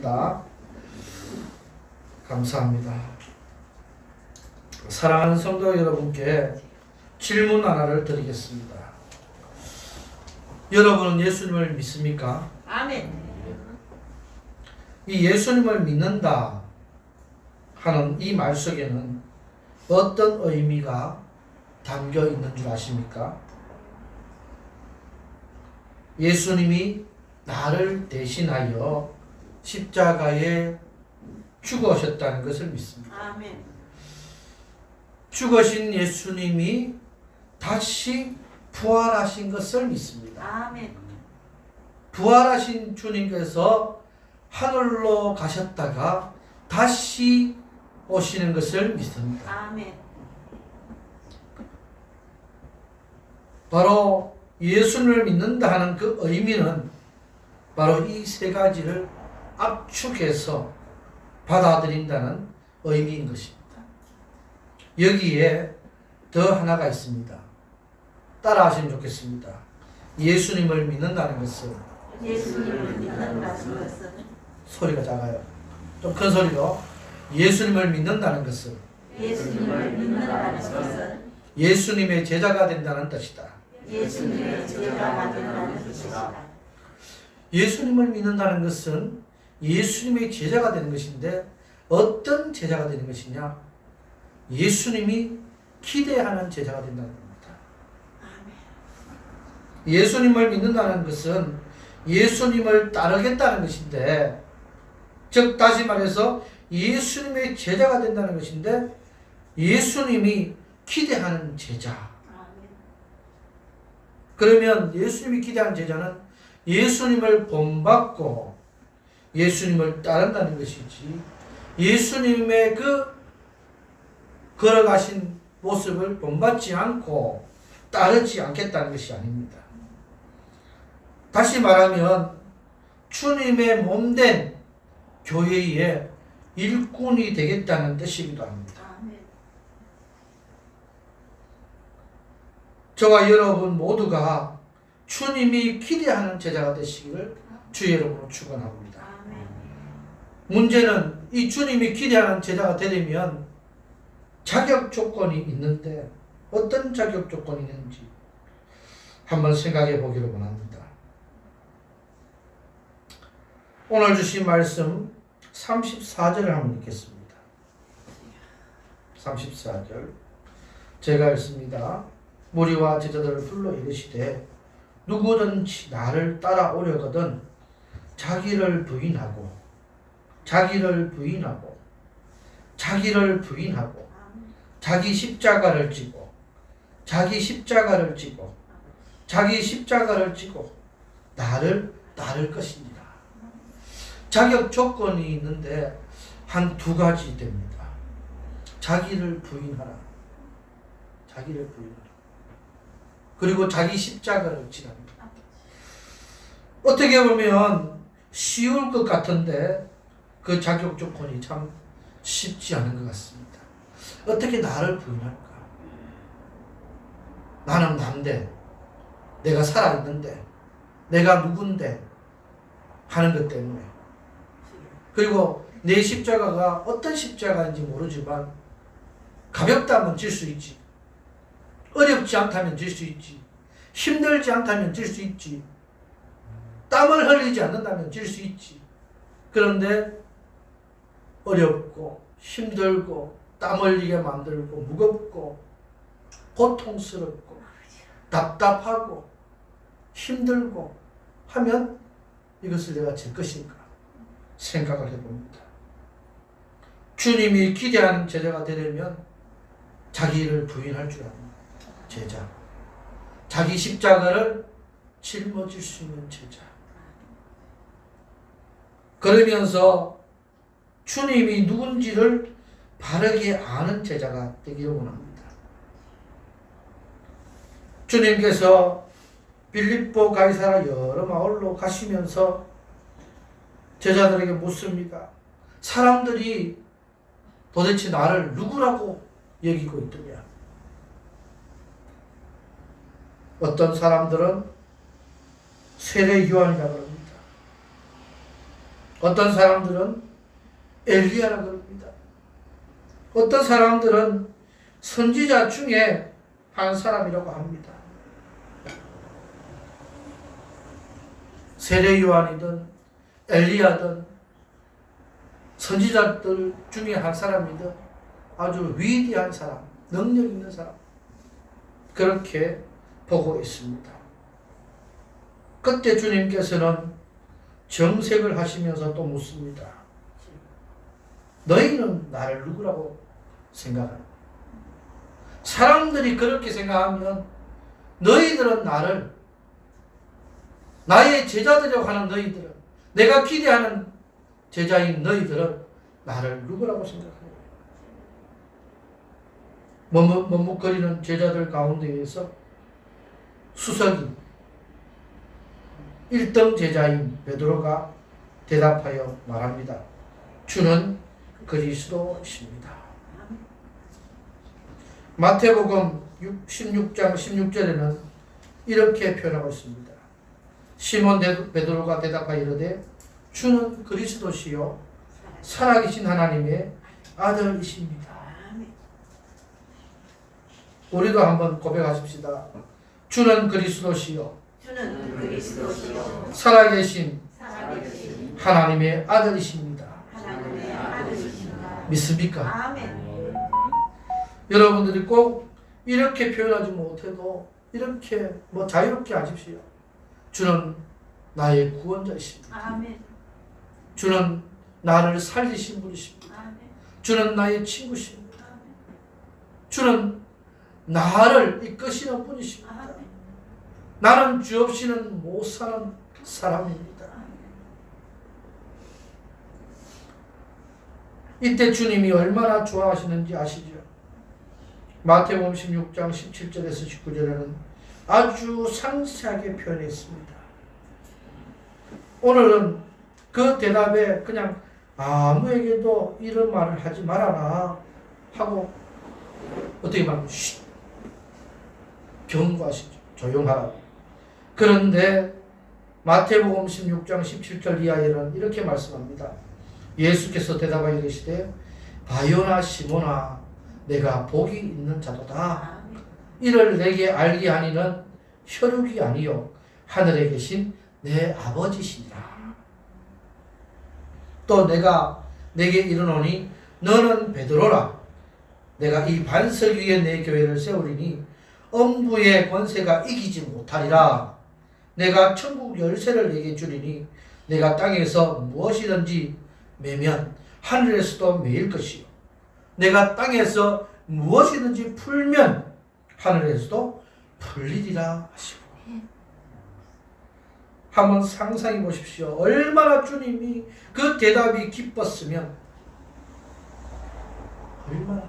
주셨습니다. 감사합니다. 사랑하는 성도 여러분께 질문 하나를 드리겠습니다. 여러분은 예수님을 믿습니까? 아멘. 이 예수님을 믿는다 하는 이 말 속에는 어떤 의미가 담겨 있는 줄 아십니까? 예수님이 나를 대신하여 십자가에 죽으셨다는 것을 믿습니다. 아멘. 죽으신 예수님이 다시 부활하신 것을 믿습니다. 아멘. 부활하신 주님께서 하늘로 가셨다가 다시 오시는 것을 믿습니다. 아멘. 바로 예수님을 믿는다 하는 그 의미는 바로 이 세 가지를 압축해서 받아들인다는 의미인 것입니다. 여기에 더 하나가 있습니다. 따라하시면 좋겠습니다. 예수님을 믿는다는 것은, 예수님을 믿는다는 것은, 소리가 작아요. 좀 큰 소리로. 예수님을 믿는다는 것은 예수님을 믿는다는 것은 예수님의 제자가 된다는 뜻이다. 예수님의 제자가 된다는 뜻이다. 예수님을 믿는다는 것은 예수님의 제자가 되는 것인데, 어떤 제자가 되는 것이냐? 예수님이 기대하는 제자가 된다는 겁니다. 예수님을 믿는다는 것은 예수님을 따르겠다는 것인데, 즉 다시 말해서 예수님의 제자가 된다는 것인데, 예수님이 기대하는 제자. 그러면 예수님이 기대하는 제자는 예수님을 본받고 예수님을 따른다는 것이지, 예수님의 그 걸어가신 모습을 본받지 않고 따르지 않겠다는 것이 아닙니다. 다시 말하면 주님의 몸된 교회의 일꾼이 되겠다는 뜻이기도 합니다. 저와 여러분 모두가 주님이 기대하는 제자가 되시기를 주 여러분으로 축원합니다. 문제는 이 주님이 기대하는 제자가 되려면 자격 조건이 있는데, 어떤 자격 조건이 있는지 한번 생각해 보기를 원합니다. 오늘 주신 말씀 34절을 한번 읽겠습니다. 34절 제가 읽습니다. 무리와 제자들을 불러 이르시되 누구든지 나를 따라오려거든 자기를 부인하고 자기를 부인하고 자기를 부인하고 자기 십자가를 지고 자기 십자가를 지고 자기 십자가를 지고 나를 따를 것이니라. 자격 조건이 있는데 한 두 가지 됩니다. 자기를 부인하라. 자기를 부인하라. 그리고 자기 십자가를 지랍니다. 어떻게 보면 쉬울 것 같은데 그 자격 조건이 참 쉽지 않은 것 같습니다. 어떻게 나를 부인할까? 나는 난데, 내가 살아있는데, 내가 누군데 하는 것 때문에, 그리고 내 십자가가 어떤 십자가인지 모르지만 가볍다면 질 수 있지, 어렵지 않다면 질 수 있지, 힘들지 않다면 질 수 있지, 땀을 흘리지 않는다면 질 수 있지. 그런데 어렵고 힘들고 땀 흘리게 만들고 무겁고 고통스럽고 답답하고 힘들고 하면 이것을 내가 질 것인가 생각을 해봅니다. 주님이 기대하는 제자가 되려면 자기를 부인할 줄 아는 제자, 자기 십자가를 짊어질 수 있는 제자, 그러면서 주님이 누군지를 바르게 아는 제자가 되기를 원합니다. 주님께서 빌립보 가이사라 여러 마을로 가시면서 제자들에게 묻습니다. 사람들이 도대체 나를 누구라고 여기고 있더냐? 어떤 사람들은 세례 요한이라고 합니다. 어떤 사람들은 엘리야라 그럽니다. 어떤 사람들은 선지자 중에 한 사람이라고 합니다. 세례 요한이든 엘리야든 선지자들 중에 한 사람이든 아주 위대한 사람, 능력 있는 사람, 그렇게 보고 있습니다. 그때 주님께서는 정색을 하시면서 또 묻습니다. 너희는 나를 누구라고 생각하나? 사람들이 그렇게 생각하면 너희들은 나의 제자들이라고 하는 너희들은, 내가 기대하는 제자인 너희들은 나를 누구라고 생각하냐? 머뭇거리는 제자들 가운데에서 수석이 1등 제자인 베드로가 대답하여 말합니다. 주는 그리스도십니다. 마태복음 16장 16절에는 이렇게 표현하고 있습니다. 시몬 베드로가 대답하여 이르되 주는 그리스도시요 살아계신 하나님의 아들이십니다. 우리도 한번 고백하십시다. 주는 그리스도시요 살아계신 하나님의 아들이십니다. 믿습니까? 아멘. 여러분들이 꼭 이렇게 표현하지 못해도 이렇게 자유롭게 하십시오. 주는 나의 구원자이십니다. 아멘. 주는 나를 살리신 분이십니다. 아멘. 주는 나의 친구십니다. 주는 나를 이끄시는 분이십니다. 아멘. 나는 주 없이는 못 사는 사람입니다. 이때 주님이 얼마나 좋아하시는지 아시죠? 마태복음 16장 17절에서 19절에는 아주 상세하게 표현했습니다. 오늘은 그 대답에 그냥 아무에게도 이런 말을 하지 말아라 하고 어떻게 말하면 경고하시죠. 조용하라고. 그런데 마태복음 16장 17절 이하에는 이렇게 말씀합니다. 예수께서 대답하여 이르시되 바요나 시몬아 내가 복이 있는 자도다. 이를 내게 알게 하니는 혈육이 아니요 하늘에 계신 내 아버지시니라. 또 내가 내게 이르노니 너는 베드로라. 내가 이 반석 위에 내 교회를 세우리니 엄부의 권세가 이기지 못하리라. 내가 천국 열쇠를 내게 주리니 내가 땅에서 무엇이든지 매면 하늘에서도 매일 것이요 내가 땅에서 무엇이든지 풀면 하늘에서도 풀리리라 하시고. 한번 상상해 보십시오. 얼마나 주님이 그 대답이 기뻤으면, 얼마나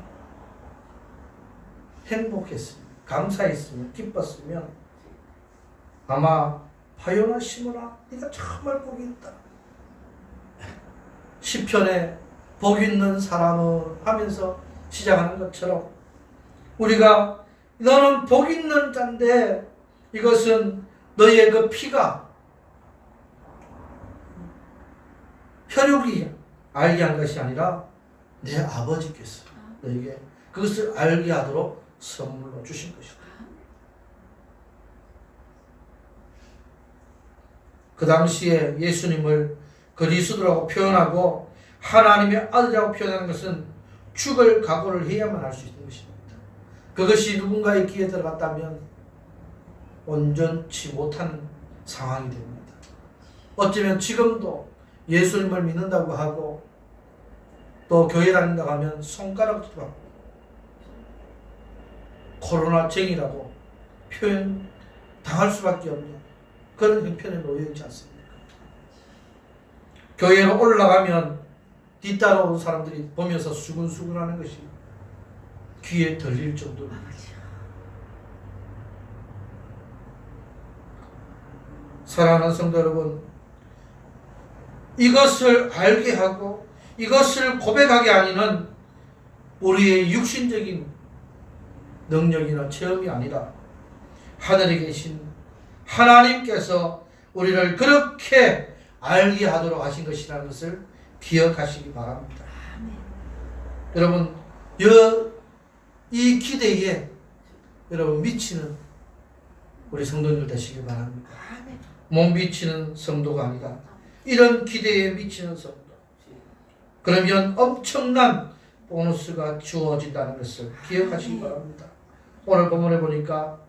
행복했으면, 감사했으면, 기뻤으면 아마 바요나 시몬아 네가 정말 복이 있다. 시편에 복 있는 사람은 하면서 시작하는 것처럼 우리가 너는 복 있는 자인데 이것은 너의 그 피가 혈육이 알게 한 것이 아니라 내 아버지께서 너에게 그것을 알게 하도록 선물로 주신 것이다. 그 당시에 예수님을 그리스도라고 표현하고 하나님의 아들이라고 표현하는 것은 죽을 각오를 해야만 할 수 있는 것입니다. 그것이 누군가의 귀에 들어갔다면 온전치 못한 상황이 됩니다. 어쩌면 지금도 예수님을 믿는다고 하고 또 교회 다닌다고 하면 손가락도 받고 코로나쟁이라고 표현 당할 수밖에 없는 그런 형편에 놓여 있지 않습니까? 교회로 올라가면 뒤따라오는 사람들이 보면서 수근수근하는 것이 귀에 들릴 정도로. 사랑하는 성도 여러분, 이것을 알게 하고 이것을 고백하게 하니는 우리의 육신적인 능력이나 체험이 아니라 하늘에 계신 하나님께서 우리를 그렇게 알게 하도록 하신 것이라는 것을 기억하시기 바랍니다. 여러분, 이 기대에 여러분 미치는 우리 성도님들 되시기 바랍니다. 못 미치는 성도가 아니라 이런 기대에 미치는 성도. 그러면 엄청난 보너스가 주어진다는 것을 기억하시기 바랍니다. 오늘 본문에 보니까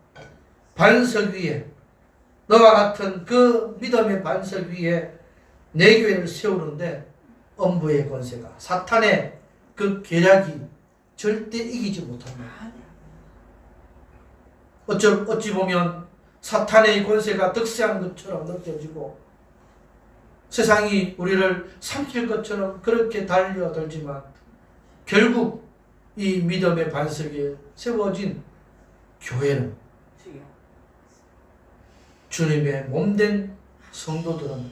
반석 위에 너와 같은 그 믿음의 반석 위에 내 교회를 세우는데 엄부의 권세가 사탄의 그 계략이 절대 이기지 못합니다. 어찌 보면 사탄의 권세가 득세한 것처럼 느껴지고 세상이 우리를 삼킬 것처럼 그렇게 달려들지만 결국 이 믿음의 반석에 세워진 교회는 주님의 몸된 성도들은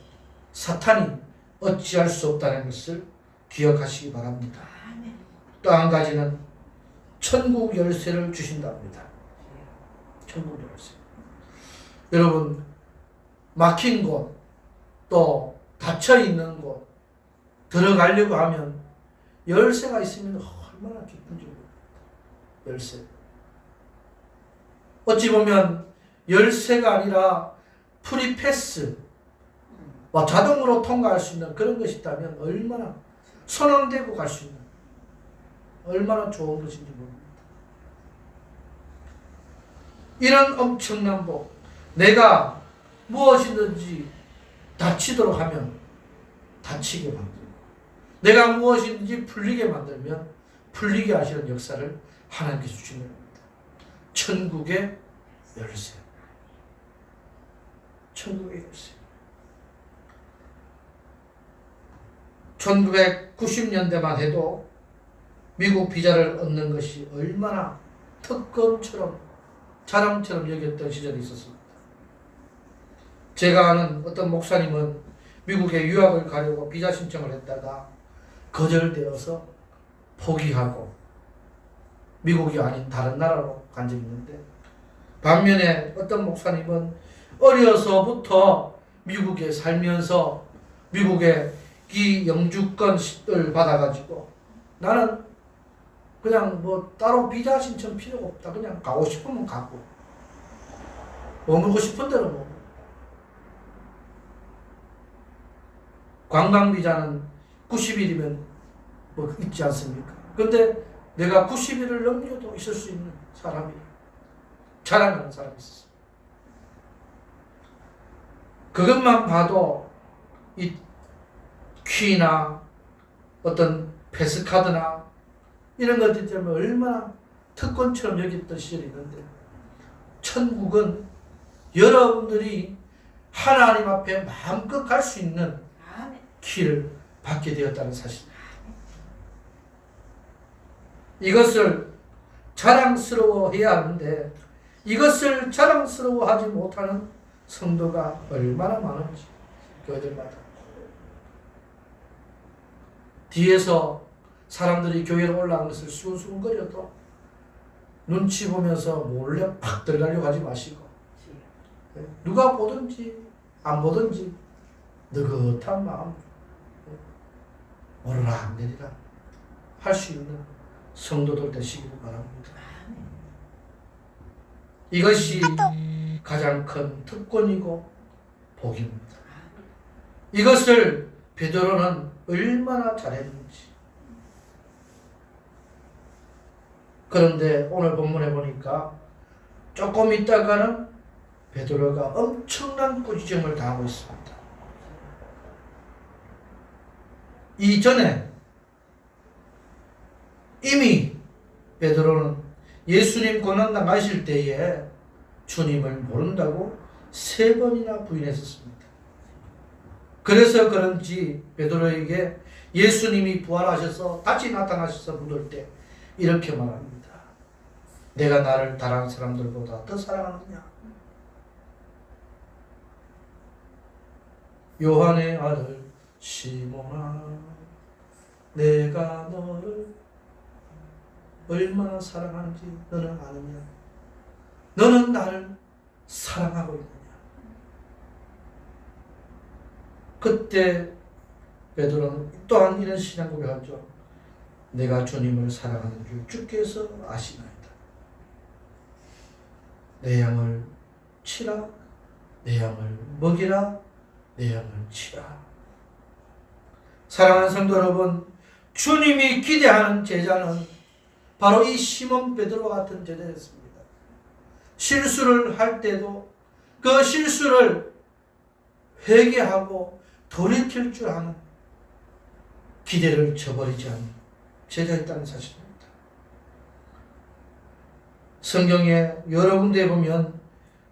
사탄이 어찌할 수 없다는 것을 기억하시기 바랍니다. 또 한 가지는 천국 열쇠를 주신답니다. 천국 열쇠. 여러분, 막힌 곳, 또 닫혀 있는 곳 들어가려고 하면 열쇠가 있으면 얼마나 기쁜지 모릅니다. 열쇠. 어찌 보면 열쇠가 아니라 프리패스, 자동으로 통과할 수 있는 그런 것이 있다면 얼마나 손 안 대고 갈 수 있는 얼마나 좋은 것인지 모릅니다. 이런 엄청난 복, 내가 무엇이든지 닫히도록 하면 닫히게 만들고 내가 무엇이든지 풀리게 만들면 풀리게 하시는 역사를 하나님께서 주시는 겁니다. 천국의 열쇠. 천국의 열쇠. 1990년대만 해도 미국 비자를 얻는 것이 얼마나 특권처럼 자랑처럼 여겼던 시절이 있었습니다. 제가 아는 어떤 목사님은 미국에 유학을 가려고 비자 신청을 했다가 거절되어서 포기하고 미국이 아닌 다른 나라로 간 적이 있는데, 반면에 어떤 목사님은 어려서부터 미국에 살면서 미국의 이 영주권을 받아가지고 나는 그냥 따로 비자 신청 필요가 없다. 그냥 가고 싶으면 가고 머물고 싶은 대로 머물고. 관광 비자는 90일이면 있지 않습니까? 근데 내가 90일을 넘겨도 있을 수 있는 사람이 자랑하는 사람이 있었어요. 그것만 봐도 이 키나 어떤 패스카드나 이런 것들 때문에 얼마나 특권처럼 여겼던 시절이 있는데, 천국은 여러분들이 하나님 앞에 마음껏 갈 수 있는 키를 받게 되었다는 사실. 이것을 자랑스러워해야 하는데 이것을 자랑스러워하지 못하는 성도가 얼마나 많은지 교회들마다. 뒤에서 사람들이 교회로 올라온 것을 수근수근거려도 눈치 보면서 몰래 팍 들어가려고 하지 마시고, 누가 보든지 안 보든지 느긋한 마음, 오르락 내리락 할 수 있는 성도들 되시길 바랍니다. 이것이 가장 큰 특권이고 복입니다. 이것을 베드로는 얼마나 잘했는지. 그런데 오늘 본문에 보니까 조금 있다가는 베드로가 엄청난 꾸지점을 당하고 있습니다. 이전에 이미 베드로는 예수님 고난당하실 때에 주님을 모른다고 3번이나 부인했었습니다. 그래서 그런지 베드로에게 예수님이 부활하셔서 다시 나타나셔서 묻을 때 이렇게 말합니다. 내가 나를 다른 사람들보다 더 사랑하느냐? 요한의 아들 시몬아, 내가 너를 얼마나 사랑하는지 너는 아느냐? 너는 나를 사랑하고 있느냐? 그때 베드로는 또한 이런 신앙 고백하죠. 내가 주님을 사랑하는 줄 주께서 아시나이다. 내 양을 치라, 내 양을 먹이라, 내 양을 치라. 사랑하는 성도 여러분, 주님이 기대하는 제자는 바로 이 시몬 베드로와 같은 제자였습니다. 실수를 할 때도 그 실수를 회개하고 돌이킬 줄 아는, 기대를 저버리지 않는 제자였다는 사실입니다. 성경에 여러 군데에 보면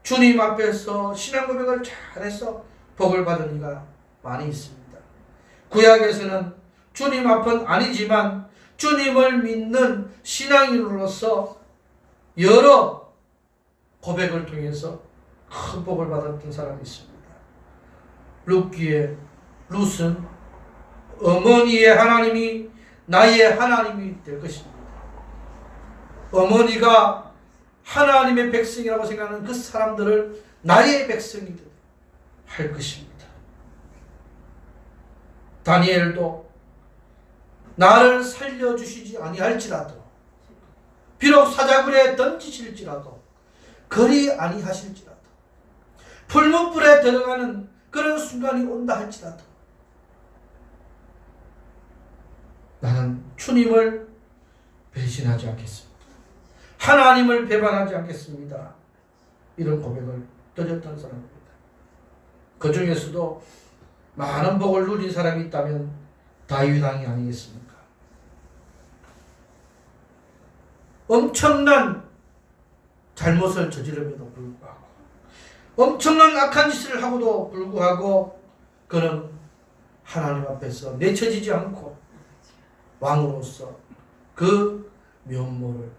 주님 앞에서 신앙 고백을 잘해서 복을 받은 이가 많이 있습니다. 구약에서는 주님 앞은 아니지만 주님을 믿는 신앙인으로서 여러 고백을 통해서 큰 복을 받았던 사람이 있습니다. 룻기의 룻은 어머니의 하나님이 나의 하나님이 될 것입니다. 어머니가 하나님의 백성이라고 생각하는 그 사람들을 나의 백성이 할 것입니다. 다니엘도 나를 살려주시지 아니할지라도, 비록 사자굴에 던지실지라도, 거리 아니하실지라도, 풀무불에 들어가는 그런 순간이 온다 할지라도 나는 주님을 배신하지 않겠습니다. 하나님을 배반하지 않겠습니다. 이런 고백을 드렸던 사람입니다. 그 중에서도 많은 복을 누린 사람이 있다면 다윗 왕이 아니겠습니까? 엄청난 잘못을 저지름에도 불구하고, 엄청난 악한 짓을 하고도 불구하고 그는 하나님 앞에서 내쳐지지 않고 왕으로서 그 면모를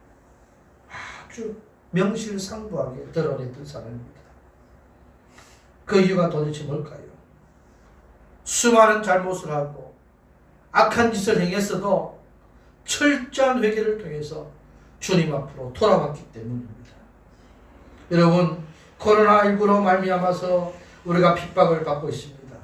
아주 명실상부하게 드러냈던 사람입니다. 그 이유가 도대체 뭘까요? 수많은 잘못을 하고 악한 짓을 행했어도 철저한 회개를 통해서 주님 앞으로 돌아왔기 때문입니다. 여러분, 코로나19로 말미암아서 우리가 핍박을 받고 있습니다.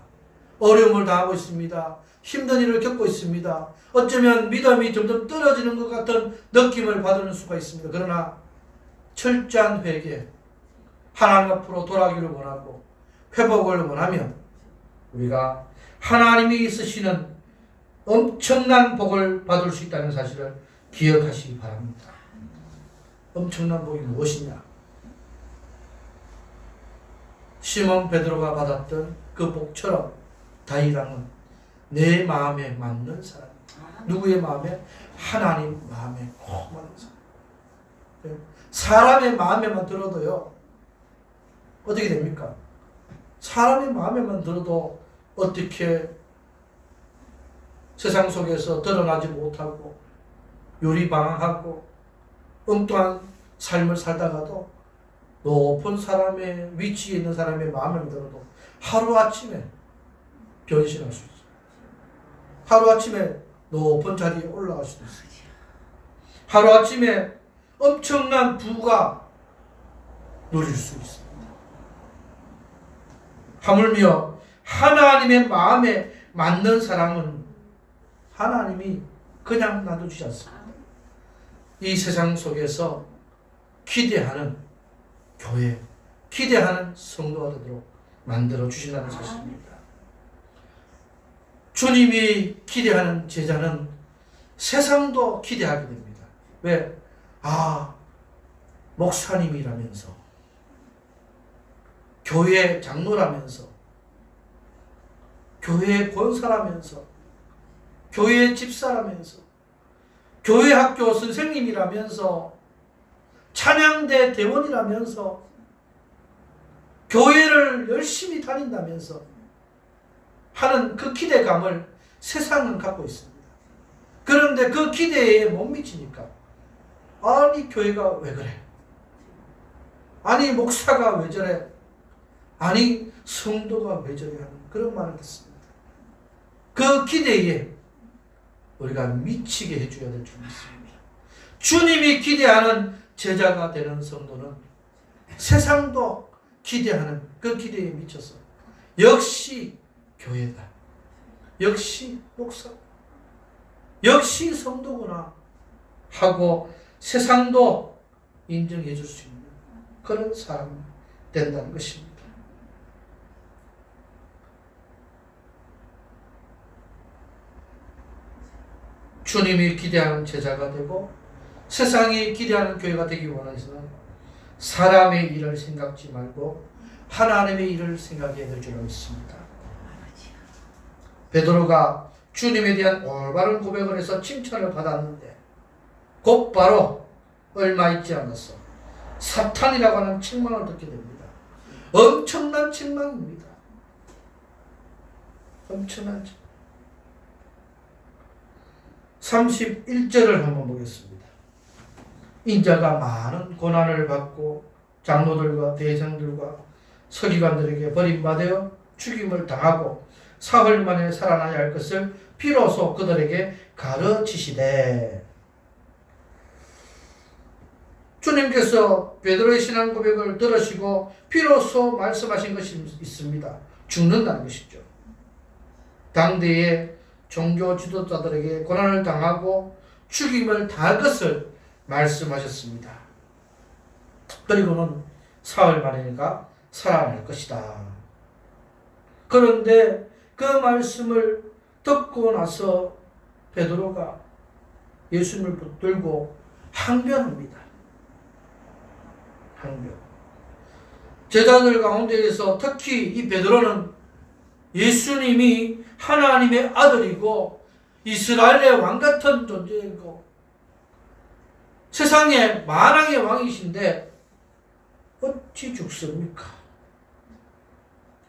어려움을 당하고 있습니다. 힘든 일을 겪고 있습니다. 어쩌면 믿음이 점점 떨어지는 것 같은 느낌을 받는 수가 있습니다. 그러나 철저한 회개, 하나님 앞으로 돌아가기를 원하고 회복을 원하면 우리가 하나님이 있으시는 엄청난 복을 받을 수 있다는 사실을 기억하시기 바랍니다. 엄청난 복이 무엇이냐? 시몬 베드로가 받았던 그 복처럼 다윗 왕은 내 마음에 맞는 사람, 누구의 마음에? 하나님 마음에 꼭 맞는 사람. 사람의 마음에만 들어도요, 어떻게 됩니까? 사람의 마음에만 들어도 어떻게 세상 속에서 드러나지 못하고 요리방황하고 엉뚱한 삶을 살다가도 높은 사람의 위치에 있는 사람의 마음에 들어도 하루아침에 변신할 수 있어요. 하루아침에 높은 자리에 올라갈 수도 있어요. 하루아침에 엄청난 부가 누릴 수 있습니다. 하물며 하나님의 마음에 맞는 사람은 하나님이 그냥 놔두지 않습니다. 이 세상 속에서 기대하는 교회, 기대하는 성도가 되도록 만들어 주신다는 사실입니다. 주님이 기대하는 제자는 세상도 기대하게 됩니다. 왜? 목사님이라면서, 교회 장로라면서, 교회 권사라면서, 교회 집사라면서, 교회 학교 선생님이라면서, 찬양대 대원이라면서, 교회를 열심히 다닌다면서 하는 그 기대감을 세상은 갖고 있습니다. 그런데 그 기대에 못 미치니까, 아니 교회가 왜 그래? 아니 목사가 왜 저래? 아니 성도가 왜 저래? 하는 그런 말을 듣습니다. 그 기대에 우리가 미치게 해줘야 될 줄 믿습니다. 주님이 기대하는 제자가 되는 성도는 세상도 기대하는 그 기대에 미쳐서 역시 교회다. 역시 목사, 역시 성도구나 하고 세상도 인정해 줄 수 있는 그런 사람이 된다는 것입니다. 주님이 기대하는 제자가 되고 세상이 기대하는 교회가 되기 원해서는 사람의 일을 생각지 말고 하나님의 일을 생각해야 될 줄 믿습니다. 베드로가 주님에 대한 올바른 고백을 해서 칭찬을 받았는데 곧바로 얼마 있지 않아서 사탄이라고 하는 책망을 듣게 됩니다. 엄청난 책망입니다. 엄청난 책망. 31절을 한번 보겠습니다. 인자가 많은 고난을 받고 장로들과 대장들과 서기관들에게 버림받아 죽임을 당하고 사흘 만에 살아나야 할 것을 비로소 그들에게 가르치시되, 주님께서 베드로의 신앙 고백을 들으시고 비로소 말씀하신 것이 있습니다. 죽는다는 것이죠. 당대의 종교 지도자들에게 고난을 당하고 죽임을 당할 것을 말씀하셨습니다. 그리고는 사흘 만에가 살아날 것이다. 그런데 그 말씀을 듣고 나서 베드로가 예수님을 붙들고 항변합니다. 항변. 제자들 가운데에서 특히 이 베드로는 예수님이 하나님의 아들이고 이스라엘의 왕 같은 존재이고 세상의 만왕의 왕이신데 어찌 죽습니까?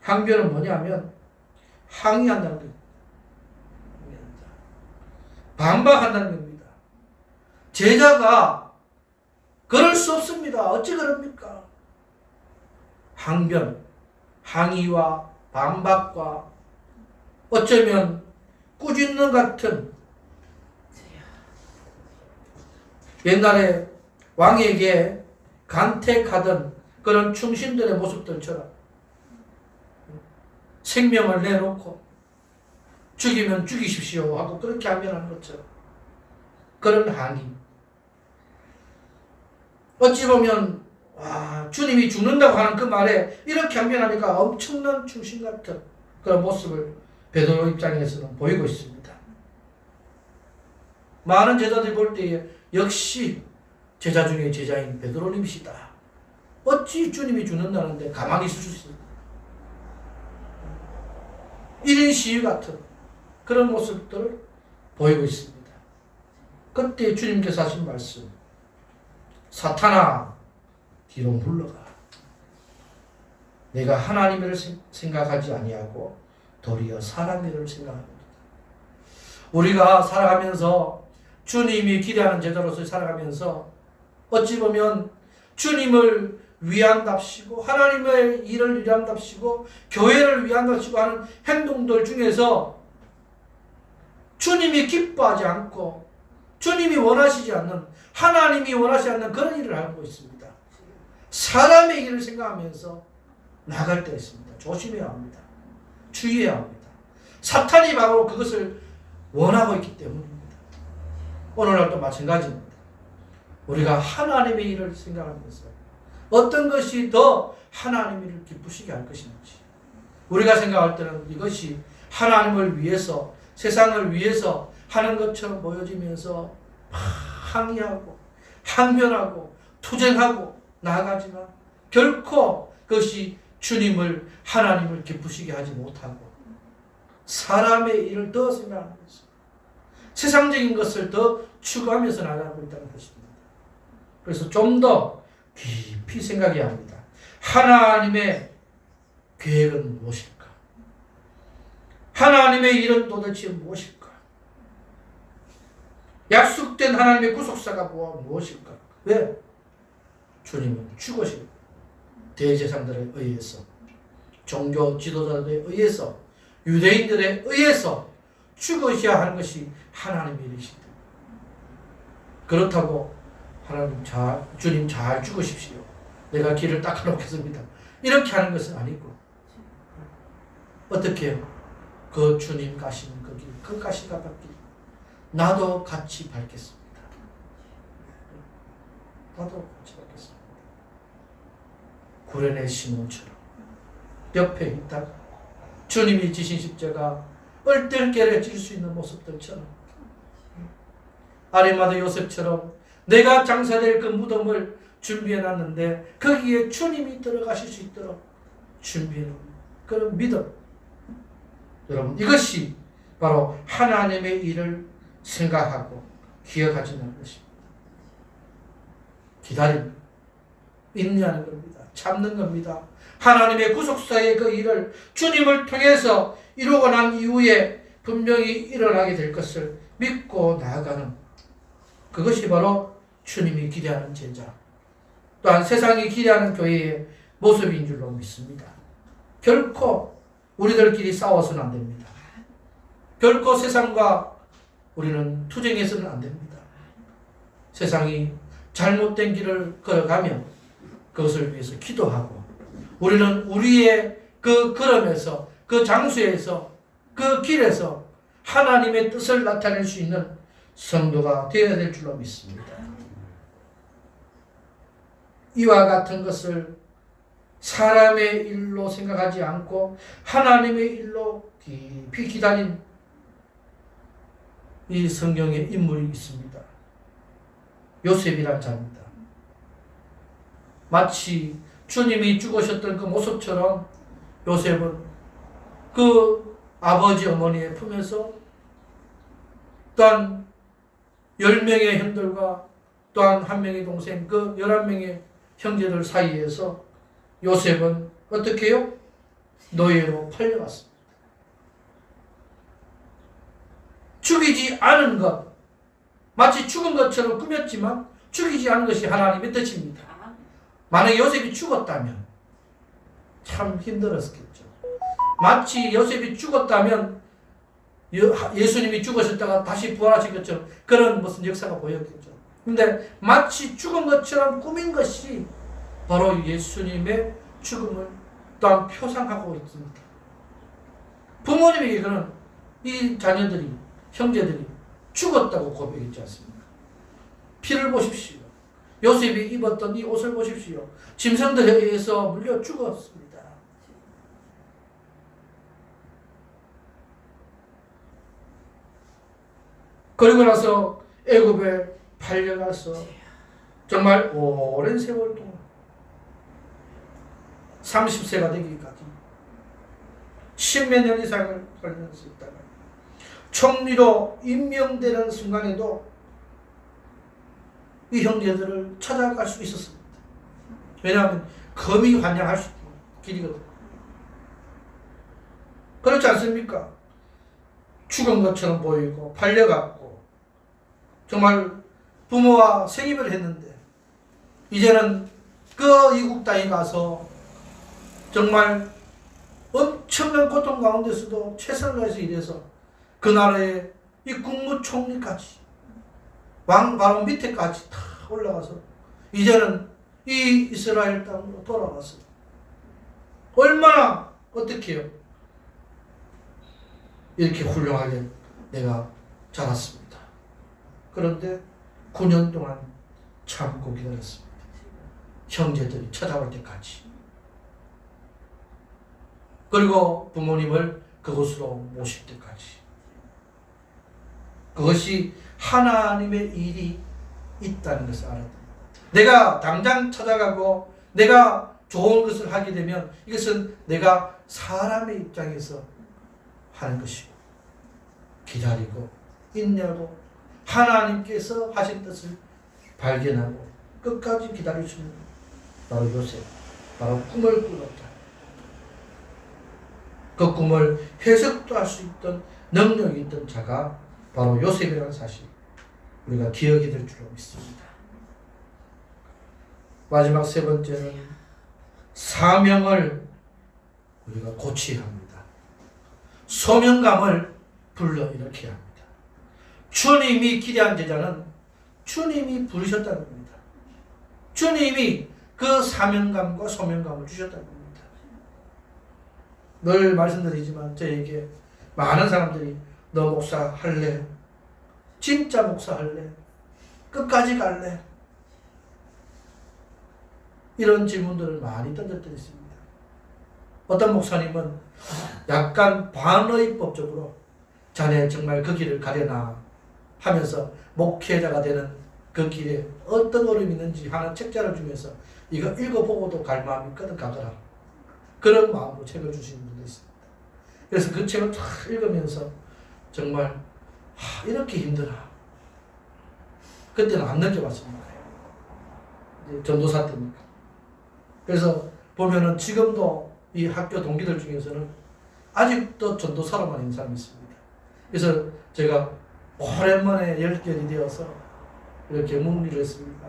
항변은 뭐냐면 항의한다는 겁니다. 반박한다는 겁니다. 제자가 그럴 수 없습니다. 어찌 그럽니까? 항변, 항의와 반박과 어쩌면 꾸짖는 같은, 옛날에 왕에게 간택하던 그런 충신들의 모습들처럼 생명을 내놓고 죽이면 죽이십시오 하고 그렇게 항변하는 것처럼 그런 항의. 어찌 보면 주님이 죽는다고 하는 그 말에 이렇게 항변하니까 엄청난 충신 같은 그런 모습을 베드로 입장에서는 보이고 있습니다. 많은 제자들이 볼 때에 역시 제자 중에 제자인 베드로님이시다. 어찌 주님이 죽는다는데 가만히 있을 수 있습니까? 1인 시위 같은 그런 모습들을 보이고 있습니다. 그때 주님께서 하신 말씀, 사탄아 뒤로 물러가. 내가 하나님을 생각하지 아니하고 도리어 사람을 생각합니다. 우리가 살아가면서 주님이 기대하는 제자로서 살아가면서 어찌 보면 주님을 위한답시고 하나님의 일을 위한답시고 교회를 위한답시고 하는 행동들 중에서 주님이 기뻐하지 않고 주님이 원하시지 않는, 하나님이 원하지 않는 그런 일을 하고 있습니다. 사람의 일을 생각하면서 나갈 때가 있습니다. 조심해야 합니다. 주의해야 합니다. 사탄이 바로 그것을 원하고 있기 때문입니다. 오늘날도 마찬가지입니다. 우리가 하나님의 일을 생각하면서 어떤 것이 더 하나님의 일을 기쁘시게 할 것인지, 우리가 생각할 때는 이것이 하나님을 위해서, 세상을 위해서 하는 것처럼 보여지면서 항의하고 항변하고 투쟁하고 나아가지만 결코 그것이 주님을, 하나님을 기쁘시게 하지 못하고 사람의 일을 더 생각하면서 세상적인 것을 더 추구하면서 나아가고 있다는 것입니다. 그래서 좀 더 깊이 생각해야 합니다. 하나님의 계획은 무엇일까? 하나님의 일은 도대체 무엇일까? 약속된 하나님의 구속사가 무엇일까? 왜? 주님은 죽으시고 대제사장들에 의해서, 종교 지도자들에 의해서, 유대인들에 의해서 죽으셔야 하는 것이 하나님의 일이시다. 그렇다고 주님 잘 죽으십시오, 내가 길을 닦아놓겠습니다, 이렇게 하는 것은 아니고, 어떻게 해요? 그 주님 가시는 그 길, 그 가시가 밟길 나도 같이 밟겠습니다. 나도 같이 밟겠습니다. 구레네 시몬처럼 옆에 있다가 주님이 지신 십자가 얼떨결에 질 수 있는 모습들처럼 아리마다 요셉처럼 내가 장사될 그 무덤을 준비해놨는데 거기에 주님이 들어가실 수 있도록 준비해놓은 그런 믿음. 여러분, 이것이 바로 하나님의 일을 생각하고 기억하지는 것입니다. 기다림, 인내하는 겁니다. 참는 겁니다. 하나님의 구속사의 그 일을 주님을 통해서 이루고 난 이후에 분명히 일어나게 될 것을 믿고 나아가는, 그것이 바로 주님이 기대하는 제자, 또한 세상이 기대하는 교회의 모습인 줄로 믿습니다. 결코 우리들끼리 싸워서는 안 됩니다. 결코 세상과 우리는 투쟁해서는 안 됩니다. 세상이 잘못된 길을 걸어가면 그것을 위해서 기도하고, 우리는 우리의 그 걸음에서, 그 장소에서, 그 길에서 하나님의 뜻을 나타낼 수 있는 성도가 되어야 될 줄로 믿습니다. 이와 같은 것을 사람의 일로 생각하지 않고 하나님의 일로 깊이 기다린 이 성경의 인물이 있습니다. 요셉이란 자입니다. 마치 주님이 죽으셨던 그 모습처럼 요셉은 그 아버지 어머니의 품에서 또한 10명의 형들과 또한 1명의 동생, 그 11명의 형제들 사이에서 요셉은 어떻게 해요? 노예로 팔려갔습니다. 죽이지 않은 것, 마치 죽은 것처럼 꾸몄지만 죽이지 않은 것이 하나님의 뜻입니다. 만약에 요셉이 죽었다면 참 힘들었겠죠. 마치 요셉이 죽었다면 예수님이 죽으셨다가 다시 부활하신 것처럼 그런 무슨 역사가 보였겠죠. 근데 마치 죽은 것처럼 꾸민 것이 바로 예수님의 죽음을 또한 표상하고 있습니다. 부모님에게는 이 자녀들이, 형제들이 죽었다고 고백했지 않습니까? 피를 보십시오. 요셉이 입었던 이 옷을 보십시오. 짐승들에 의해서 물려 죽었습니다. 그리고 나서 애굽에 팔려가서 정말 오랜 세월 동안 30세가 되기까지 10몇 년 이상을 살면서 있다가 총리로 임명되는 순간에도 이 형제들을 찾아갈 수 있었습니다. 왜냐하면 검이 환영할 수 있는 길이거든요. 그렇지 않습니까? 죽은 것처럼 보이고 팔려갔고 정말 부모와 생입을 했는데 이제는 그 이국 땅에 가서 정말 엄청난 고통 가운데서도 최선을 다해서 일해서 그 나라의 이 국무총리까지 왕 바로 밑에까지 다 올라가서 이제는 이 이스라엘 땅으로 돌아가서 얼마나 어떻게 해요? 이렇게 훌륭하게 내가 자랐습니다. 그런데 9년 동안 참고 기다렸습니다. 형제들이 찾아올 때까지. 그리고 부모님을 그곳으로 모실 때까지. 그것이 하나님의 일이 있다는 것을 알아야 됩니다. 내가 당장 찾아가고 내가 좋은 것을 하게 되면 이것은 내가 사람의 입장에서 하는 것이고 기다리고 인내하고 하나님께서 하신 뜻을 발견하고 끝까지 기다릴 수 있는 바로 요셉, 바로 꿈을 꾸었다. 그 꿈을 해석도 할 수 있던 능력이 있던 자가 바로 요셉이라는 사실 우리가 기억이 될 줄로 믿습니다. 마지막 세 번째는 사명을 우리가 고치야 합니다. 소명감을 불러일으켜야 합니다. 주님이 기대한 제자는 주님이 부르셨다는 겁니다. 주님이 그 사명감과 소명감을 주셨다는 겁니다. 늘 말씀드리지만 저에게 많은 사람들이 너 목사 할래? 진짜 목사 할래? 끝까지 갈래? 이런 질문들을 많이 던질 때 있습니다. 어떤 목사님은 약간 반의법적으로 자네 정말 그 길을 가려나 하면서 목회자가 되는 그 길에 어떤 어려움이 있는지 하는 책자를 주면서 이거 읽어보고도 갈 마음이 있거든 가거라. 그런 마음으로 책을 주시는 분도 있습니다. 그래서 그 책을 다 읽으면서 정말 이렇게 힘드나. 그때는 안 느껴봤습니다. 전도사 때니까. 그래서 보면은 지금도 이 학교 동기들 중에서는 아직도 전도사로만 있는 사람이 있습니다. 그래서 제가 오랜만에 연결이 되어서 이렇게 문의를 했습니다.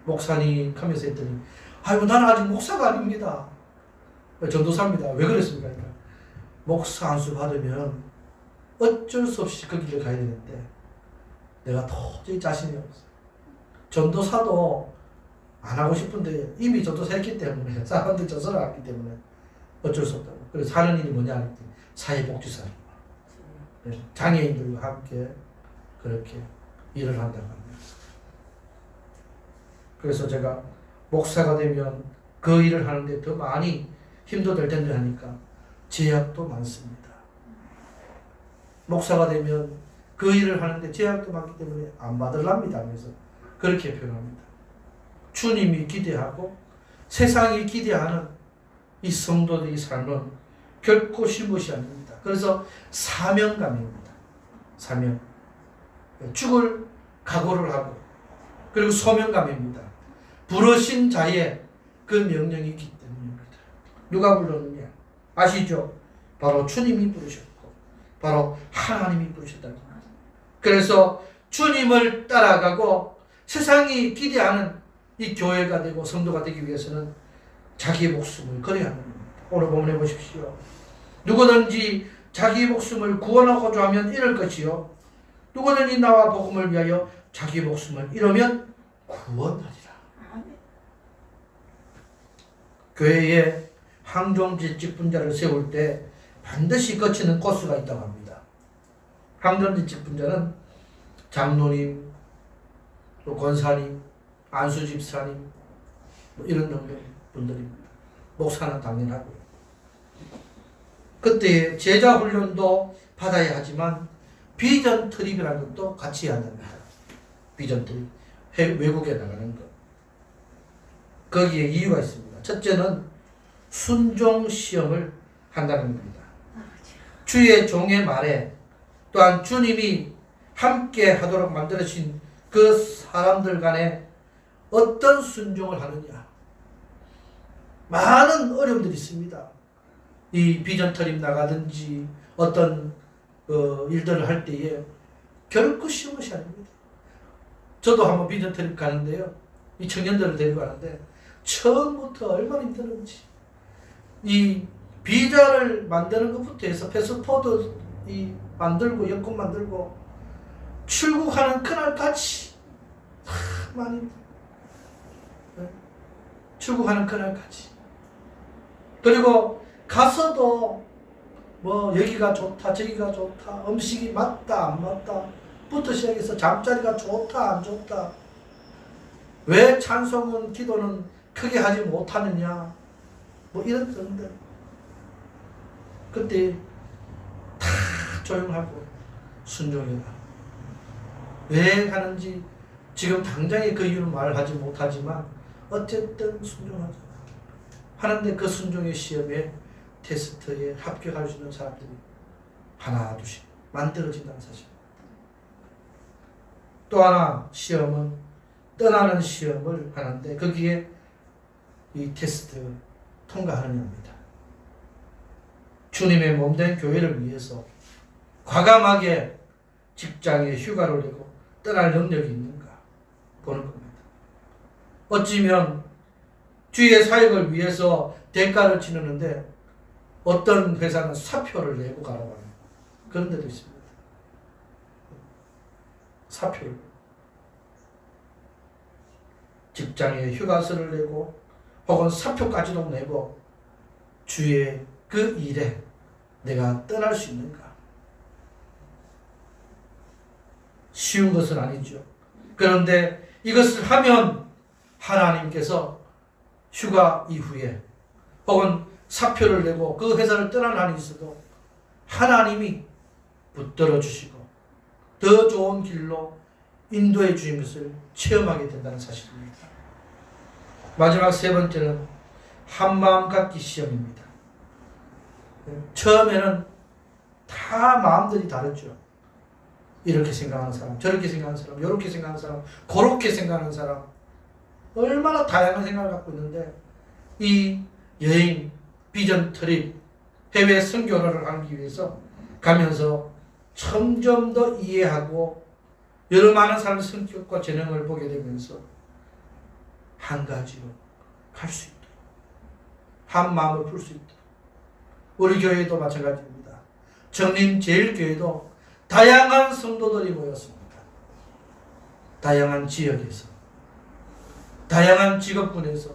목사님 하면서 했더니 아이고 나는 아직 목사가 아닙니다. 전도사입니다. 왜 그랬습니까? 그러니까 목사 안수 받으면 어쩔 수 없이 그 길을 가야 되는데 내가 도저히 자신이 없어. 전도사도 안 하고 싶은데 이미 전도사 했기 때문에 사람들 전도사를 했기 때문에 어쩔 수 없다고. 그래서 하는 일이 뭐냐 했더니 사회복지사. 장애인들과 함께 그렇게 일을 한다고 합니다. 그래서 제가 목사가 되면 그 일을 하는데 더 많이 힘도 될 텐데 하니까 제약도 많습니다. 목사가 되면 그 일을 하는데 제약도 많기 때문에 안 받으랍니다. 그래서 그렇게 표현합니다. 주님이 기대하고 세상이 기대하는 이 성도들의 삶은 결코 쉬운 것이 아닙니다. 그래서 사명감입니다. 사명. 죽을 각오를 하고 그리고 소명감입니다. 부르신 자의 그 명령이 있기 때문입니다. 누가 불렀느냐? 아시죠? 바로 주님이 부르셨고 바로 하나님이 부르셨다는 겁니다. 그래서 주님을 따라가고 세상이 기대하는 이 교회가 되고 성도가 되기 위해서는 자기의 목숨을 걸어야 하는 겁니다. 오늘 본문에 보십시오. 누구든지 자기 목숨을 구원하고자 하면 잃을 것이요 누구든지 나와 복음을 위하여 자기 목숨을 잃으면 구원하리라. 교회에 항종제 직분자를 세울 때 반드시 거치는 코스가 있다고 합니다. 항종제 직분자는 장로님, 또 권사님, 안수집사님 이런 분들입니다. 목사는 당연하고요. 그때 제자 훈련도 받아야 하지만 비전 트립이라는 것도 같이 해야 합니다. 비전 트립. 외국에 나가는 것. 거기에 이유가 있습니다. 첫째는 순종 시험을 한다는 겁니다. 주의 종의 말에 또한 주님이 함께 하도록 만들어진 그 사람들 간에 어떤 순종을 하느냐. 많은 어려움들이 있습니다. 이 비전 트립 나가든지 어떤 일들을 할 때에 결코 쉬운 것이 아닙니다. 저도 한번 비전 트립 가는데요. 이 청년들을 데리고 가는데 처음부터 얼마나 힘들었는지 이 비자를 만드는 것부터 해서 패스포드 만들고 여권 만들고 출국하는 그날까지 많이 힘들어요. 출국하는 그날까지. 그리고 가서도 뭐 여기가 좋다 저기가 좋다 음식이 맞다 안 맞다 부터 시작해서 잠자리가 좋다 안 좋다 왜 찬송은 기도는 크게 하지 못하느냐 뭐 이런 점들 그때 다 조용하고 순종해라. 왜 하는지 지금 당장에 그 이유는 말하지 못하지만 어쨌든 순종하자 하는데 그 순종의 시험에 테스트에 합격할 수 있는 사람들이 하나 둘씩 만들어진다는 사실입니다. 또 하나 시험은 떠나는 시험을 하는데 거기에 이 테스트 통과하느냐입니다. 주님의 몸된 교회를 위해서 과감하게 직장에 휴가를 내고 떠날 능력이 있는가 보는 겁니다. 어찌면 주의 사역을 위해서 대가를 치르는데 어떤 회사는 사표를 내고 가라고 하는 그런 데도 있습니다. 사표를 직장에 휴가서를 내고 혹은 사표까지도 내고 주의 그 일에 내가 떠날 수 있는가 쉬운 것은 아니죠. 그런데 이것을 하면 하나님께서 휴가 이후에 혹은 사표를 내고 그 회사를 떠난 한이 있어도 하나님이 붙들어 주시고 더 좋은 길로 인도해 주신 것을 체험하게 된다는 사실입니다. 마지막 세 번째는 한마음 갖기 시험입니다. 처음에는 다 마음들이 다르죠. 이렇게 생각하는 사람, 저렇게 생각하는 사람, 이렇게 생각하는 사람, 그렇게 생각하는 사람, 얼마나 다양한 생각을 갖고 있는데 이 여행, 비전 트립, 해외 선교를 하기 위해서 가면서 점점 더 이해하고 여러 많은 사람의 성격과 재능을 보게 되면서 한 가지로 갈 수 있도록, 한 마음을 풀 수 있도록. 우리 교회도 마찬가지입니다. 정림제일교회도 다양한 성도들이 모였습니다. 다양한 지역에서, 다양한 직업군에서,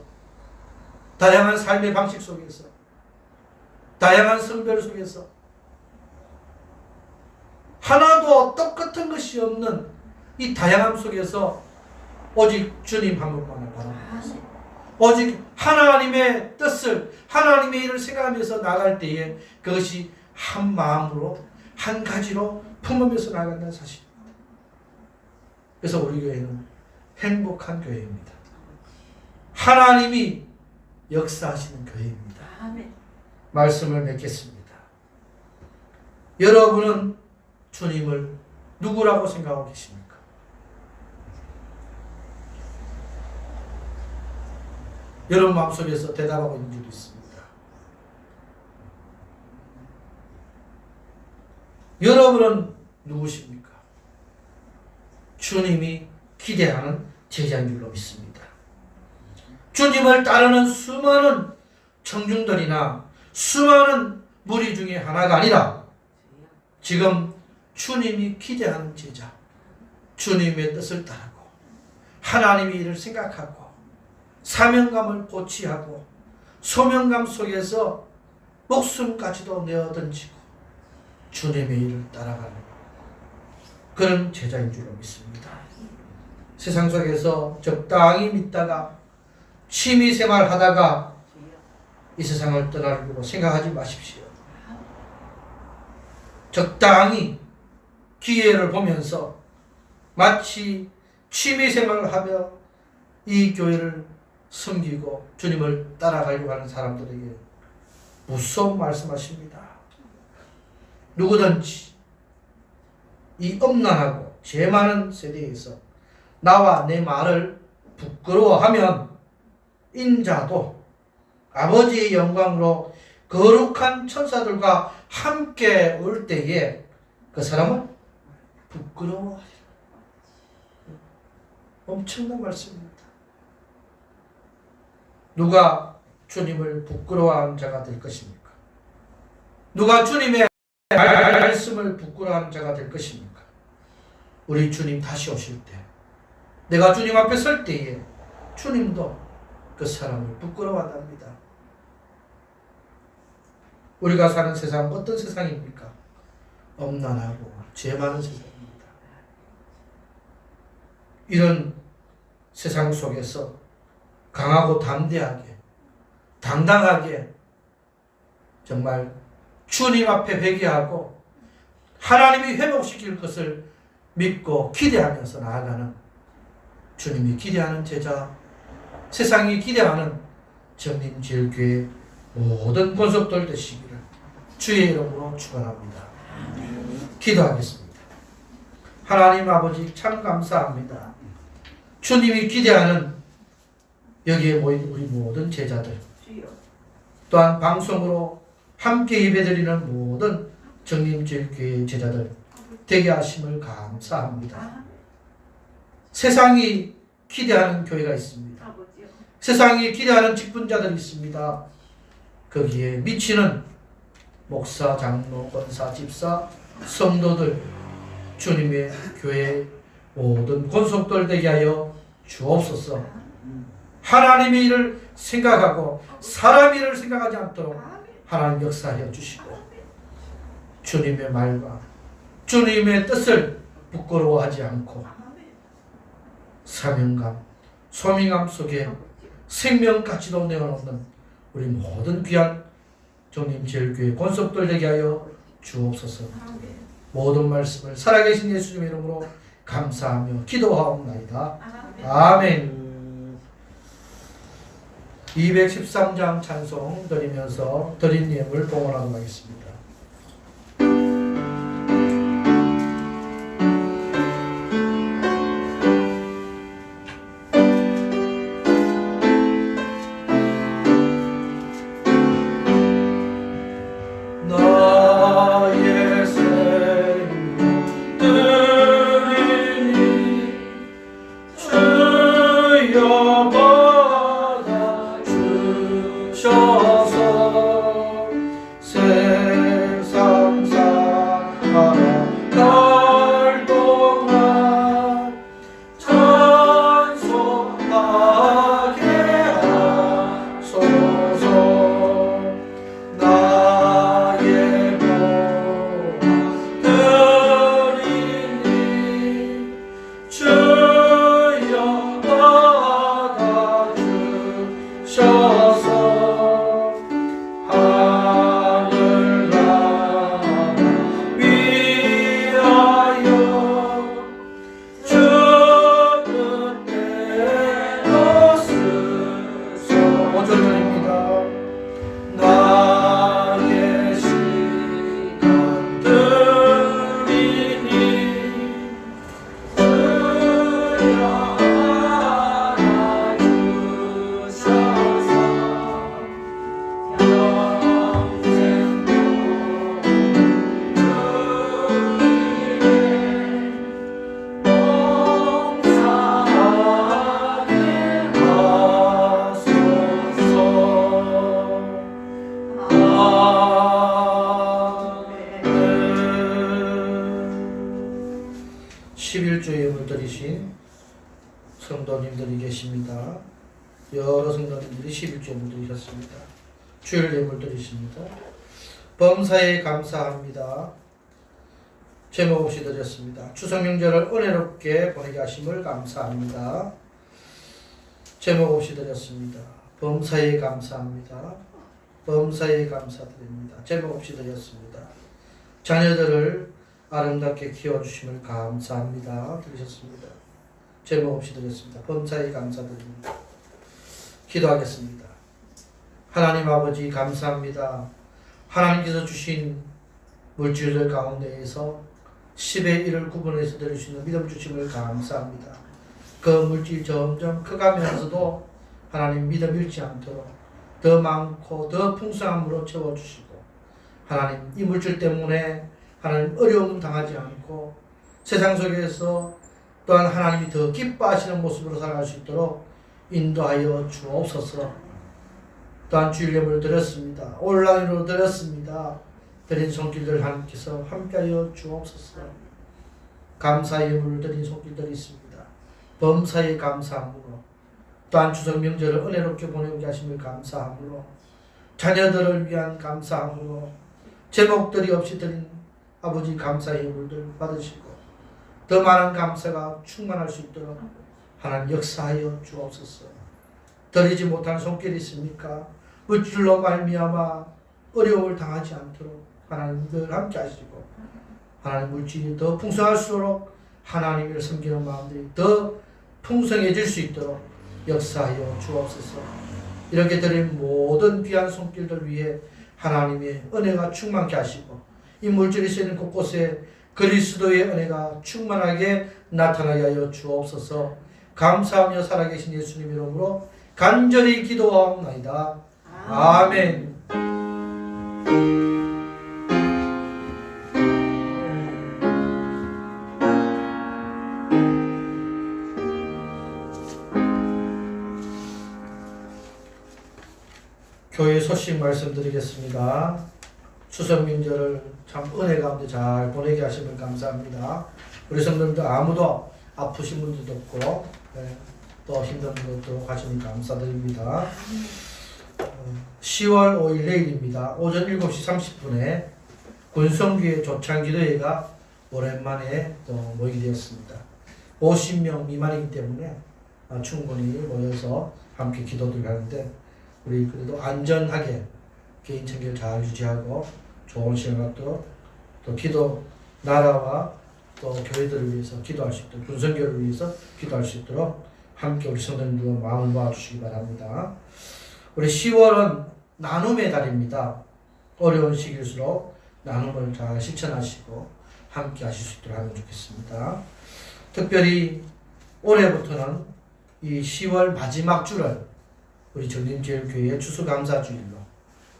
다양한 삶의 방식 속에서, 다양한 성별 속에서 하나도 똑같은 것이 없는 이 다양함 속에서 오직 주님 한 분만을 바라봅니다. 오직 하나님의 뜻을, 하나님의 일을 생각하면서 나갈 때에 그것이 한 마음으로, 한 가지로 품으면서 나간다는 사실입니다. 그래서 우리 교회는 행복한 교회입니다. 하나님이 역사하시는 교회입니다. 말씀을 맺겠습니다. 여러분은 주님을 누구라고 생각하고 계십니까? 여러분 마음속에서 대답하고 있는 일이 있습니다. 여러분은 누구십니까? 주님이 기대하는 제자인 줄로 믿습니다. 주님을 따르는 수많은 청중들이나 수많은 무리 중에 하나가 아니라 지금 주님이 기대하는 제자, 주님의 뜻을 따르고 하나님의 일을 생각하고 사명감을 고취하고 소명감 속에서 목숨까지도 내어던지고 주님의 일을 따라가는 그런 제자인 줄로 믿습니다. 세상 속에서 적당히 믿다가 취미생활 하다가 이 세상을 떠나려고 생각하지 마십시오. 적당히 기회를 보면서 마치 취미생활을 하며 이 교회를 섬기고 주님을 따라가려고 하는 사람들에게 무서운 말씀하십니다. 누구든지 이 엄난하고 죄 많은 세대에서 나와 내 말을 부끄러워하면 인자도 아버지의 영광으로 거룩한 천사들과 함께 올 때에 그 사람은 부끄러워하리라. 엄청난 말씀입니다. 누가 주님을 부끄러워하는 자가 될 것입니까? 누가 주님의 말씀을 부끄러워하는 자가 될 것입니까? 우리 주님 다시 오실 때 내가 주님 앞에 설 때에 주님도 그 사람을 부끄러워한답니다. 우리가 사는 세상은 어떤 세상입니까? 엄난하고 죄 많은 세상입니다. 이런 세상 속에서 강하고 담대하게, 당당하게 정말 주님 앞에 회개하고 하나님이 회복시킬 것을 믿고 기대하면서 나아가는 주님이 기대하는 제자, 세상이 기대하는 정림제일교회 모든 권속들 되시기를 주의 이름으로 축원합니다. 기도하겠습니다. 하나님 아버지 참 감사합니다. 주님이 기대하는 여기에 모인 우리 모든 제자들, 또한 방송으로 함께 예배드리는 모든 정림제일교회 제자들 되게 하심을 감사합니다. 세상이 기대하는 교회가 있습니다. 세상이 기대하는 직분자들이 있습니다. 거기에 미치는 목사, 장로, 권사, 집사, 성도들, 주님의 교회 모든 권속들 되게 하여 주옵소서. 하나님의 일을 생각하고 사람 일을 생각하지 않도록 하나님 역사하여 주시고 주님의 말과 주님의 뜻을 부끄러워하지 않고 사명감, 소명감 속에 생명가치도 내어놓는 우리 모든 귀한 정림 제일교회 권속들 되게 하여 주옵소서. 모든 말씀을 살아계신 예수님의 이름으로 감사하며 기도하옵나이다. 아멘. 213장 찬송 드리면서 드린 예물 봉헌하도록 하겠습니다. 성도님들이 계십니다. 여러 성도님들이 11조를 드리셨습니다. 주일 예물 드리십니다. 범사에 감사합니다. 제목 없이 드렸습니다. 추석 명절을 은혜롭게 보내게 하심을 감사합니다. 제목 없이 드렸습니다. 범사에 감사합니다. 범사에 감사드립니다. 제목 없이 드렸습니다. 자녀들을 아름답게 키워주심을 감사합니다. 드리셨습니다. 제목 없이 드렸습니다. 범사에 감사드립니다. 기도하겠습니다. 하나님 아버지 감사합니다. 하나님께서 주신 물질들 가운데에서 10의 1을 구분해서 드릴 수 있는 믿음 주심을 감사합니다. 그 물질 점점 커가면서도 하나님 믿음 잃지 않도록 더 많고 더 풍성함으로 채워주시고 하나님 이 물질 때문에 하나님 어려움 당하지 않고 세상 속에서 또한 하나님이 더 기뻐하시는 모습으로 살아갈 수 있도록 인도하여 주옵소서. 또한 주일 예물을 드렸습니다. 온라인으로 드렸습니다. 드린 손길들 하나님께서 함께하여 주옵소서. 감사의 예물을 드린 손길들이 있습니다. 범사에 감사함으로 또한 추석 명절을 은혜롭게 보내게 하심을 감사함으로 자녀들을 위한 감사함으로 제목들이 없이 드린 아버지 감사의 예물들 받으시고 더 많은 감사가 충만할 수 있도록 하나님 역사하여 주옵소서. 드리지 못한 손길이 있습니까? 물질로 말미암아 어려움을 당하지 않도록 하나님 늘 함께 하시고 하나님 물질이 더 풍성할수록 하나님을 섬기는 마음들이 더 풍성해질 수 있도록 역사하여 주옵소서. 이렇게 드린 모든 귀한 손길들 위해 하나님의 은혜가 충만케 하시고 이 물질이 쓰이는 곳곳에 그리스도의 은혜가 충만하게 나타나게 하여 주옵소서. 감사하며 살아계신 예수님 이름으로 간절히 기도하옵나이다. 아멘. 교회 소식 말씀드리겠습니다. 추석 명절을 참 은혜 가운데 잘 보내게 하심을 감사합니다. 우리 성도님들 아무도 아프신 분들도 없고 또 힘든 분들도 가시니 감사드립니다. 10월 5일 내일입니다. 오전 7시 30분에 군성교회 조창기도회가 오랜만에 또 모이게 되었습니다. 50명 미만이기 때문에 충분히 모여서 함께 기도를 하는데 우리 그래도 안전하게 개인 청결 잘 유지하고 좋은 시간 갖도록 또 기도 나라와 또 교회들을 위해서 기도할 수 있도록 군선교를 위해서 기도할 수 있도록 함께 우리 성도님들과 마음을 모아주시기 바랍니다. 우리 10월은 나눔의 달입니다. 어려운 시기일수록 나눔을 잘 실천하시고 함께 하실 수 있도록 하면 좋겠습니다. 특별히 올해부터는 이 10월 마지막 주를 우리 정림제일교회의 추수감사주일로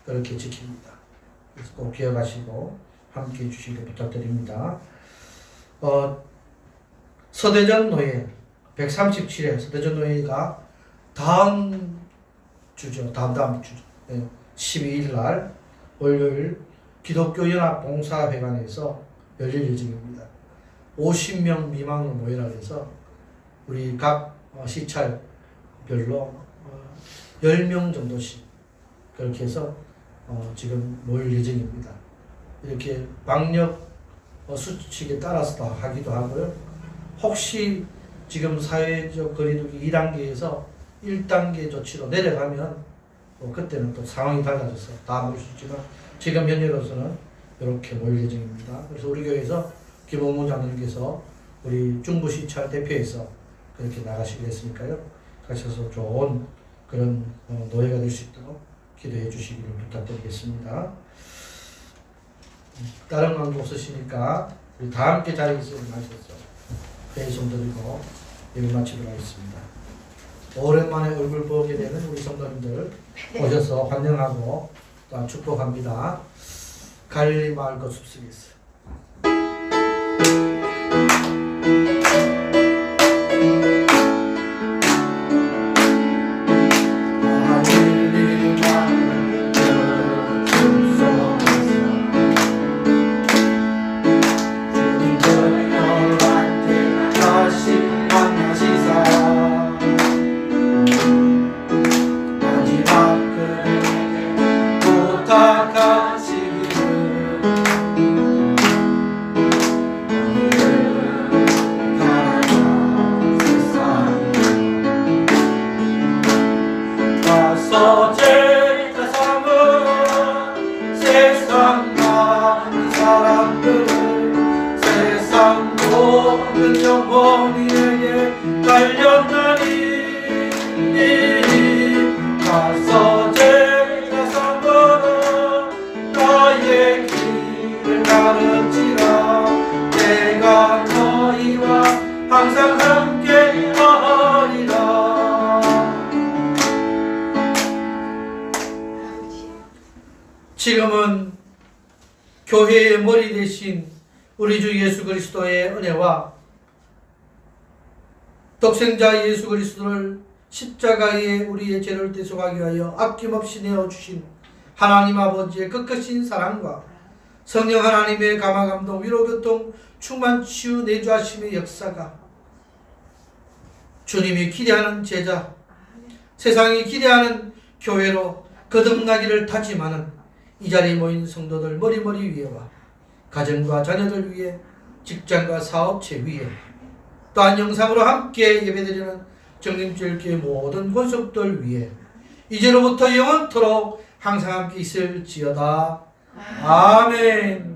그렇게 지킵니다. 그래서 꼭 기억하시고 함께 해주시길 부탁드립니다. 서대전 노예 137회 서대전 노예가 다음 주죠. 다음 주죠. 12일 날 월요일 기독교연합 봉사회관에서 열릴 예정입니다. 50명 미만으로 모이라 해서 우리 각 시찰별로 10명 정도씩 그렇게 해서 지금 모일 예정입니다. 이렇게 방역 수칙에 따라서 다 하기도 하고요. 혹시 지금 사회적 거리두기 2단계에서 1단계 조치로 내려가면 그때는 또 상황이 달라져서 다 모일 수 있지만 지금 현재로서는 이렇게 모일 예정입니다. 그래서 우리 교회에서 김홍문 장로님께서 우리 중부시찰 대표에서 그렇게 나가시기로 했으니까요. 가셔서 좋은 그런 노예가 될 수 있도록 기도해 주시기를 부탁드리겠습니다. 다른 광고 없으시니까 우리 다 함께 자리에서 일어나셔서 회의 좀 드리고 예배 마치도록 하겠습니다. 오랜만에 얼굴 보게 되는 우리 성도님들 오셔서 환영하고 또 축복합니다. 갈릴리 마을 거숲속에서 지금은 교회의 머리 대신 우리 주 예수 그리스도의 은혜와 독생자 예수 그리스도를 십자가에 우리의 죄를 대속하기 위하여 아낌없이 내어주신 하나님 아버지의 끝끝인 사랑과 성령 하나님의 감화감동 위로교통 충만 치유 내주하심의 역사가 주님이 기대하는 제자 세상이 기대하는 교회로 거듭나기를 다짐하는 이 자리에 모인 성도들 머리머리 위에와 가정과 자녀들 위에 직장과 사업체 위에 또한 영상으로 함께 예배드리는 정림제일교회 모든 권속들 위에 이제로부터 영원토록 항상 함께 있을지어다. 아멘.